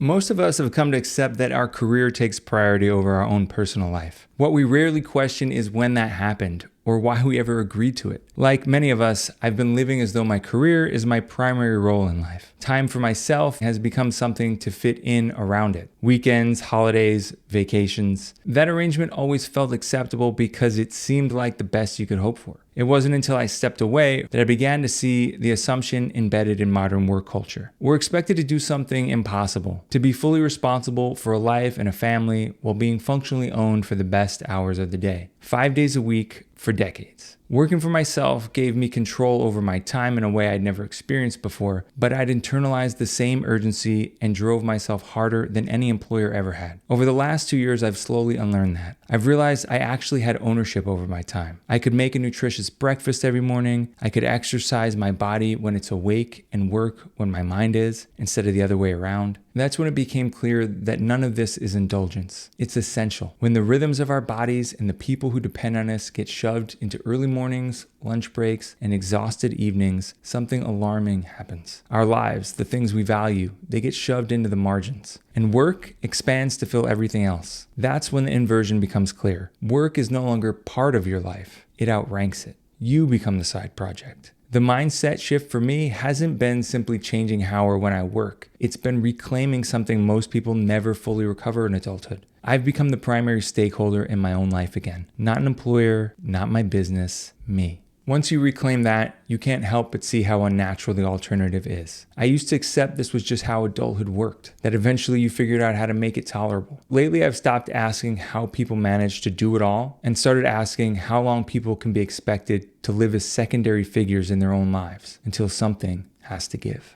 Most of us have come to accept that our career takes priority over our own personal life. What we rarely question is when that happened or why we ever agreed to it. Like many of us, I've been living as though my career is my primary role in life. Time for myself has become something to fit in around it. Weekends, holidays, vacations. That arrangement always felt acceptable because it seemed like the best you could hope for. It wasn't until I stepped away that I began to see the assumption embedded in modern work culture. We're expected to do something impossible, to be fully responsible for a life and a family while being functionally owned for the best hours of the day. 5 days a week for decades. Working for myself gave me control over my time in a way I'd never experienced before, but I'd internalized the same urgency and drove myself harder than any employer ever had. Over the last 2 years, I've slowly unlearned that. I've realized I actually had ownership over my time. I could make a nutritious breakfast every morning. I could exercise my body when it's awake and work when my mind is, instead of the other way around. That's when it became clear that none of this is indulgence. It's essential. When the rhythms of our bodies and the people who depend on us get shoved into early mornings, lunch breaks, and exhausted evenings, something alarming happens. Our lives, the things we value, they get shoved into the margins. And work expands to fill everything else. That's when the inversion becomes clear. Work is no longer part of your life. It outranks it. You become the side project. The mindset shift for me hasn't been simply changing how or when I work. It's been reclaiming something most people never fully recover in adulthood. I've become the primary stakeholder in my own life again. Not an employer, not my business, me. Once you reclaim that, you can't help but see how unnatural the alternative is. I used to accept this was just how adulthood worked, that eventually you figured out how to make it tolerable. Lately, I've stopped asking how people manage to do it all and started asking how long people can be expected to live as secondary figures in their own lives until something has to give.